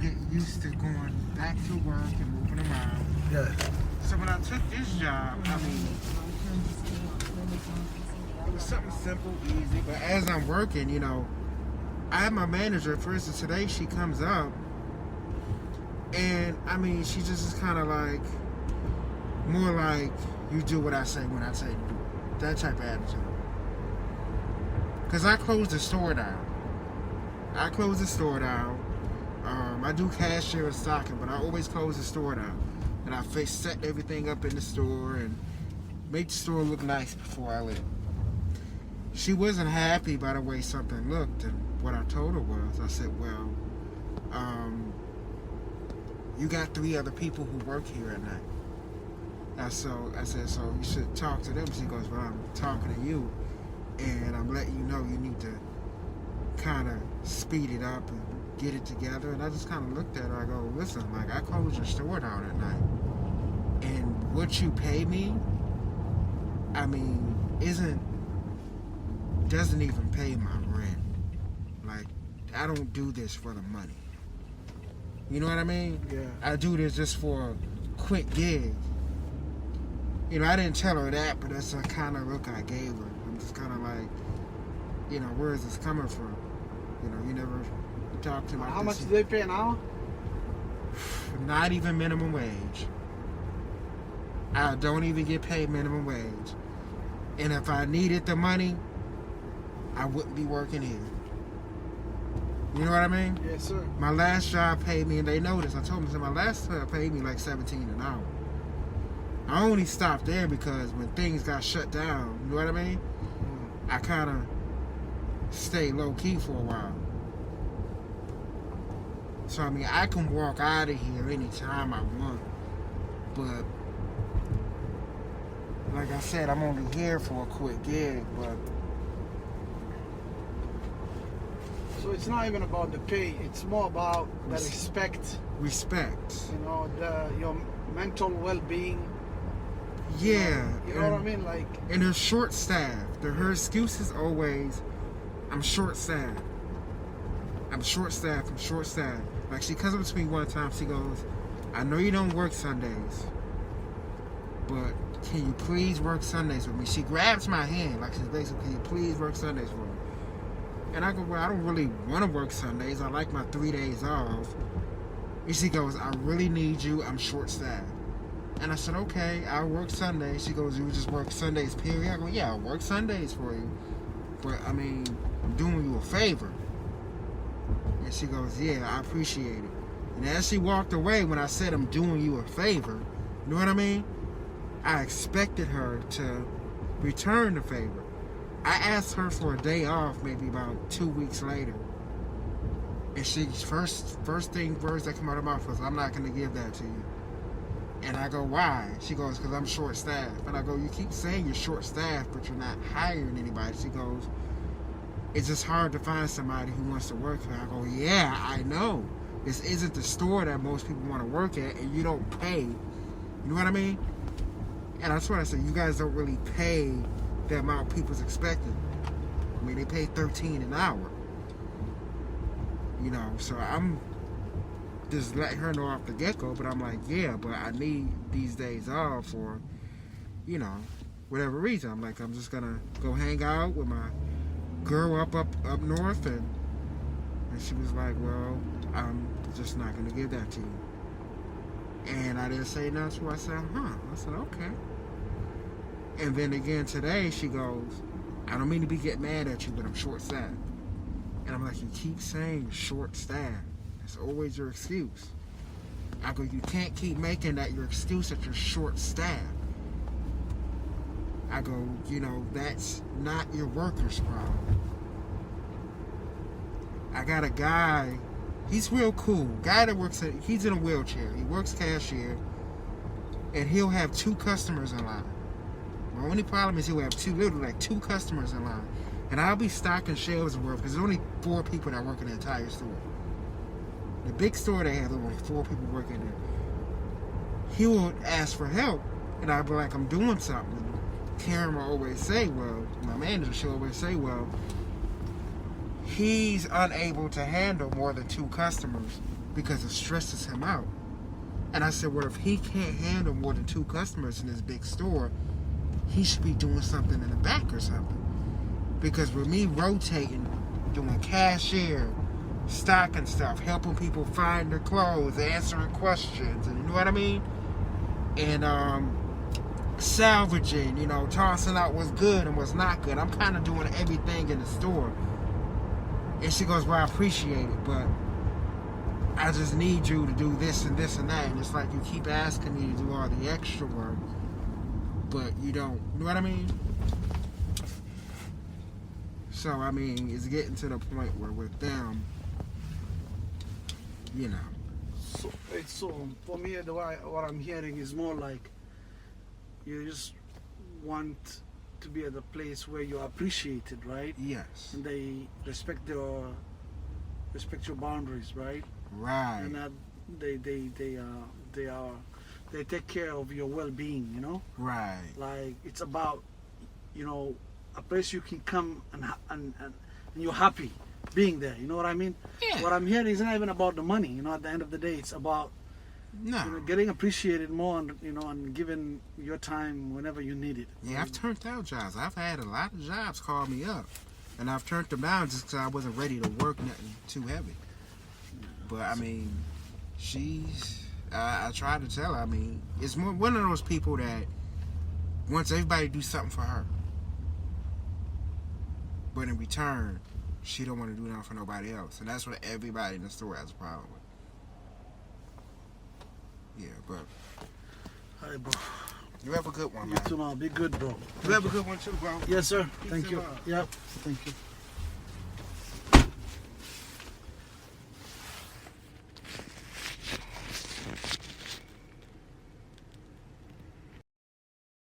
get used to going back to work and moving around. Yeah. So when I took this job, I mean, it was something simple, easy. But as I'm working, you know, I have my manager. For instance, today she comes up, and I mean, she just is kind of like, more like, you do what I say when I say to do it. That type of attitude. Because I closed the store down. I do cashier and stocking, but I always close the store down. And I set everything up in the store and make the store look nice before I leave. She wasn't happy by the way something looked, and what I told her was, I said, well, you got 3 other people who work here at night. I said, so you should talk to them. She goes, well, I'm talking to you, and I'm letting you know you need to kind of speed it up and get it together. And I just kind of looked at her. I go, listen, like, I close your store down at night, and what you pay me, I mean, doesn't even pay my rent. Like, I don't do this for the money. You know what I mean? Yeah. I do this just for a quick gig. You know, I didn't tell her that, but that's the kind of look I gave her. I'm just kind of like, you know, where is this coming from? You know, you never talk to me like How this. much do they pay an hour? Not even minimum wage. I don't even get paid minimum wage. And if I needed the money, I wouldn't be working here. You know what I mean? Yes, sir. My last job paid me, and they noticed. I told them, my last job paid me like $17 an hour. I only stopped there because when things got shut down, you know what I mean? I kind of stayed low-key for a while. So, I mean, I can walk out of here anytime I want. But, like I said, I'm only here for a quick gig, but... So it's not even about the pay. It's more about the respect. Respect. You know, your mental well-being. Yeah. You know what I mean? Like. And they're short-staffed. Her excuse is always, I'm short-staffed. I'm short-staffed. Like, she comes up to me one time, she goes, I know you don't work Sundays, but can you please work Sundays with me? She grabs my hand, like she's basically, can you please work Sundays for me? And I go, well, I don't really want to work Sundays. I like my 3 days off. And she goes, I really need you. I'm short-staffed. And I said, okay, I'll work Sundays. She goes, you would just work Sundays, period? I go, yeah, I'll work Sundays for you. But, I mean, I'm doing you a favor. And she goes, yeah, I appreciate it. And as she walked away, when I said I'm doing you a favor, you know what I mean? I expected her to return the favor. I asked her for a day off maybe about 2 weeks later. And she, words that come out of her mouth was, I'm not going to give that to you. And I go, why? She goes, because I'm short-staffed. And I go, you keep saying you're short-staffed, but you're not hiring anybody. She goes, it's just hard to find somebody who wants to work here. I go, yeah, I know. This isn't the store that most people want to work at, and you don't pay. You know what I mean? And that's what I said, you guys don't really pay the amount people's expecting. I mean, they pay $13 an hour. You know, so I'm just letting her know off the get-go, but I'm like, yeah, but I need these days off for, you know, whatever reason. I'm like, I'm just gonna go hang out with my girl up north, and she was like, well, I'm just not gonna give that to you. And I didn't say nothing to her. I said, I said, okay. And then again today, she goes, I don't mean to be getting mad at you, but I'm short-staffed. And I'm like, you keep saying short-staffed. That's always your excuse. I go, you can't keep making that your excuse that you're short-staffed. I go, you know, that's not your worker's problem. I got a guy, he's real cool. Guy that works he's in a wheelchair. He works cashier. And he'll have 2 customers in line. My only problem is he'll have literally 2 customers in line. And I'll be stocking shelves and work because there's only 4 people that work in the entire store. The big store they have, there's only 4 people working there. He will ask for help, and I'll be like, I'm doing something. Karen will always say, well, my manager, she'll always say, well, he's unable to handle more than 2 customers because it stresses him out. And I said, well, if he can't handle more than 2 customers in this big store, he should be doing something in the back or something. Because with me rotating, doing cashier, stocking stuff, helping people find their clothes, answering questions, and you know what I mean? And salvaging, you know, tossing out what's good and what's not good. I'm kind of doing everything in the store. And she goes, well, I appreciate it, but I just need you to do this and this and that. And it's like you keep asking me to do all the extra work, but you don't. You know what I mean? So, I mean, it's getting to the point where with them, you know. So it's so for me, what I'm hearing is more like you just want to be at a place where you're appreciated, right? Yes. And they respect your boundaries, right? Right. And that they take care of your well-being, you know. Right. Like it's about, you know, a place you can come and you're happy being there. You know what I mean? Yeah. What I'm hearing is not even about the money. You know, at the end of the day, it's about No. you know, getting appreciated more, and you know, and given your time whenever you need it. Yeah, I've turned down jobs. I've had a lot of jobs call me up, and I've turned them down just because I wasn't ready to work nothing too heavy. But I mean, I tried to tell her. I mean, it's one of those people that wants everybody to do something for her, but in return, she don't want to do nothing for nobody else, and that's what everybody in the store has a problem with. Yeah, but Hi, bro. you have a good one, You man. too, man. Be good, bro. You have a good one too, bro. Yes, sir. Peace Thank and you. love. Yep. Thank you.